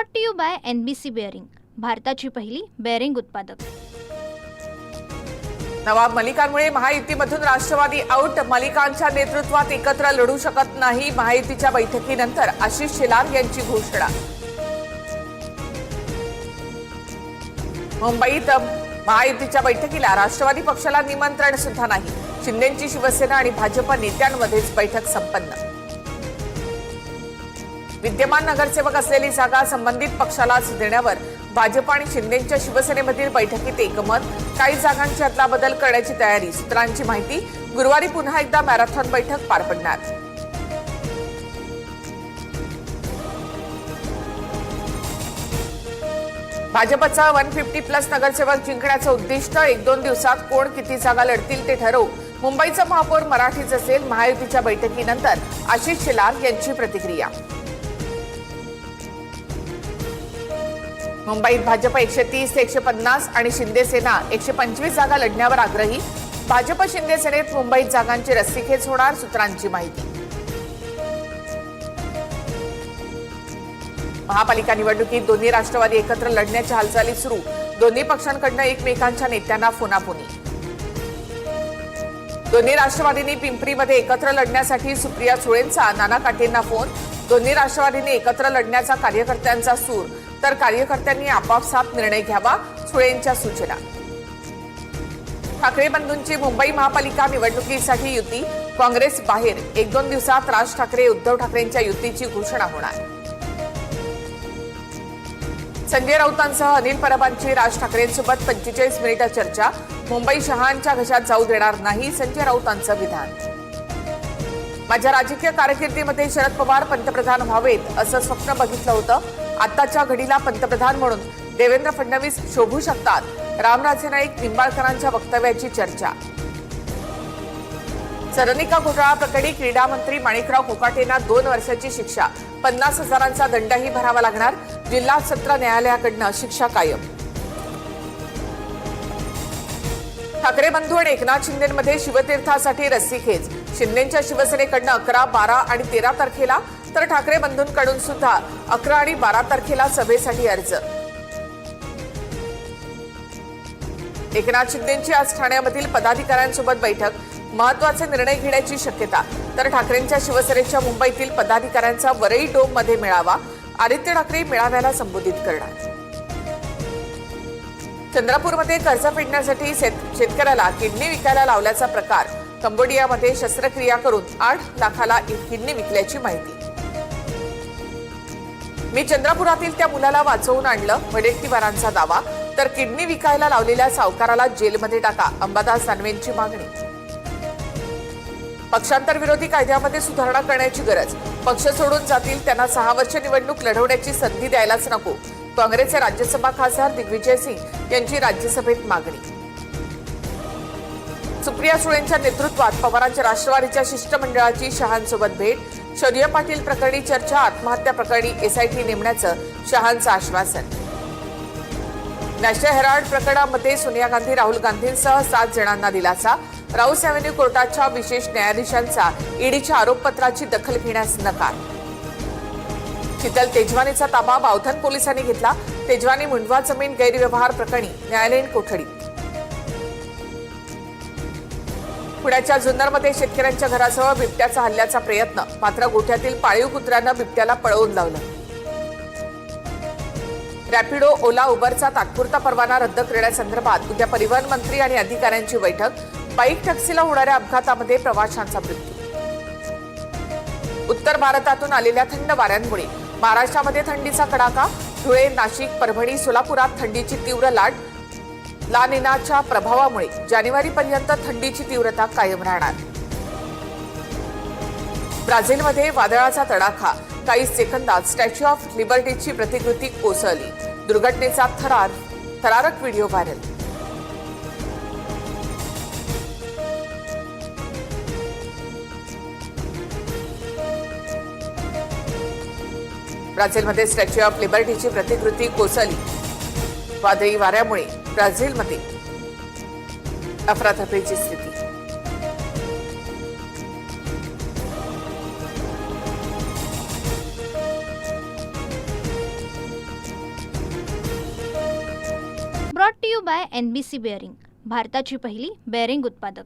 Brought to you by NBC bearing, भारताची पहिली bearing उत्पादक। नवाब मलिकांमुळे महायुतीमधून राष्ट्रवादी आउट। मलिकांच्या नेतृत्वात एकत्र लढू शकत नाही। महायुतीच्या बैठकीनंतर आशिष शेलार यांची घोषणा। मुंबईत महायुतीच्या बैठकीला राष्ट्रवादी पक्षाला निमंत्रण सुद्धा नाही। शिंदेंची शिवसेना आणि भाजप नेत्यांमध्येच बैठक संपन्न। विद्यमान नगरसेवक असलेली जागा संबंधित पक्षालाच देण्यावर भाजप आणि शिंदेंच्या शिवसेनेमधील बैठकीत एकमत। काही जागांची अदलाबदल करण्याची तयारी। सूत्रांची माहिती, गुरुवारी पुन्हा एकदा मॅरेथॉन बैठक पार पडणार। भाजपचा 150+ नगरसेवक जिंकण्याचं उद्दिष्ट। 1-2 दिवसात कोण किती जागा लढतील ते ठरवू। मुंबईचा महापौर मराठीच असेल। महायुतीच्या बैठकीनंतर आशिष शेलार यांची प्रतिक्रिया। मुंबईत भाजप 130 ते 150 आणि शिंदे सेना 125 जागा लढण्यावर आग्रही। भाजप शिंदे सेनेत मुंबईत जागांची रस्सीखेच होणार। सूत्रांची माहिती, महापालिका निवडणुकीत दोन्ही राष्ट्रवादी एकत्र लढण्याच्या हालचाली सुरू। दोन्ही पक्षांकडून एकमेकांच्या नेत्यांना फोनाफोनी। दोन्ही राष्ट्रवादींनी पिंपरीमध्ये एकत्र लढण्यासाठी सुप्रिया सुळेंचा नाना काटेंना फोन। दोन्ही राष्ट्रवादींनी एकत्र लढण्याचा कार्यकर्त्यांचा सूर, तर कार्यकर्त्यांनी आपापसात निर्णय घ्यावा, सुळेंच्या सूचना। ठाकरे बंधूंची मुंबई महापालिका निवडणुकीसाठी युती। काँग्रेस बाहेर। 1-2 दिवसात राज ठाकरे उद्धव ठाकरेंच्या युतीची घोषणा होणार। संजय राऊतांसह अनिल परबांची राज ठाकरेंसोबत 45 मिनिटं चर्चा। मुंबई शहांच्या घशात जाऊ देणार नाही, संजय राऊतांचं विधान। माझ्या राजकीय कारकिर्दीमध्ये शरद पवार पंतप्रधान व्हावेत असं स्वप्न बघितलं होतं। आताच्या घडीला पंतप्रधान म्हणून देवेंद्र फडणवीस शोभू शकतात। रामराजे नाईक निंबाळकरांच्या वक्तव्याची चर्चा। सरनिका घोटाळा प्रकरणी क्रीडा मंत्री माणिकराव कोकाटेंना 2 वर्षाची शिक्षा, 50,000चा दंडही भरावा लागणार। जिल्हा सत्र न्यायालयाकडून शिक्षा कायम। ठाकरे बंधू आणि एकनाथ शिंदेंमध्ये शिवतीर्थासाठी रस्सीखेच। शिंदेंच्या शिवसेनेकडून 11, 12 आणि 13 तारखेला, तर ठाकरे बंधूंकडून सुद्धा 11 आणि 12 तारखेला सभेसाठी अर्ज। एकनाथ शिंदेंची आज ठाण्यामधील पदाधिकाऱ्यांसोबत बैठक। महत्त्वाचे निर्णय घेण्याची शक्यता, तर ठाकरेंच्या शिवसेनेच्या मुंबईतील पदाधिकाऱ्यांचा वरळी डोममध्ये मेळावा। आदित्य ठाकरे मेळाव्याला संबोधित करणार। चंद्रपूरमध्ये कर्ज फेडण्यासाठी शेतकऱ्याला किडनी विकायला लावल्याचा प्रकार। कंबोडियामध्ये शस्त्रक्रिया करून 8 लाखाला किडनी विकल्याची माहिती। मी चंद्रपुरातील त्या मुलाला वाचवून आणलं, वडेट्टीवारांचा दावा, तर किडनी विकायला लावलेल्या सावकाराला जेलमध्ये टाका, अंबादास दानवेंची मागणी। पक्षांतर विरोधी कायद्यामध्ये सुधारणा करण्याची गरज। पक्ष सोडून जातील त्यांना 6 वर्ष निवडणूक लढवण्याची संधी द्यायलाच नको, काँग्रेसचे राज्यसभा खासदार दिग्विजय सिंग यांची राज्यसभेत मागणी। सुप्रिया सुळेंच्या नेतृत्वात पवारांच्या राष्ट्रवादीच्या शिष्टमंडळाची शहांसोबत भेट। शौर्य पाटील प्रकरणी चर्चा। आत्महत्या प्रकरणी SIT नेमण्याचं शहांचं आश्वासन। नॅशनल हेराल्ड प्रकरणामध्ये सोनिया गांधी, राहुल गांधींसह 7 जणांना दिलासा। राऊस अॅव्हेन्यू कोर्टाच्या विशेष न्यायाधीशांचा ईडीच्या आरोपपत्राची दखल घेण्यास नकार। शीतल तेजवानीचा ताबा बावधन पोलिसांनी घेतला। तेजवानी मुंडवा जमीन गैरव्यवहार प्रकरणी न्यायालयीन कोठडीत। पुण्याच्या जुन्नरमध्ये शेतकऱ्यांच्या घराजवळ बिबट्याचा हल्ल्याचा प्रयत्न, मात्र गोठ्यातील पाळीव कुत्र्यानं बिबट्याला पळवून लावलं। रॅपिडो, ओला, उबरचा तात्पुरता परवाना रद्द करण्यासंदर्भात उद्या परिवहन मंत्री आणि अधिकाऱ्यांची बैठक। बाईक टॅक्सीला होणाऱ्या अपघातामध्ये प्रवाशांचा मृत्यू। उत्तर भारतातून आलेल्या थंड वाऱ्यांमुळे महाराष्ट्रामध्ये थंडीचा कडाका। धुळे, नाशिक, परभणी, सोलापुरात थंडीची तीव्र लाट। ला निनाच्या प्रभावामुळे जानेवारीपर्यंत थंडीची तीव्रता कायम राहणार। ब्राझीलमध्ये वादळाचा तडाखा, काही सेकंदात स्टॅच्यू ऑफ लिबर्टीची प्रतिकृती कोसळली। दुर्घटनेचा थरारक व्हिडिओ व्हायरल। ब्राझीलमध्ये स्टॅच्यू ऑफ लिबर्टीची प्रतिकृती कोसळली। वादळी वाऱ्यामुळे ब्राझीलमध्ये अफरातफरीची स्थिती। Brought to you by NBC bearing, भारताची पहिली बेअरिंग उत्पादक.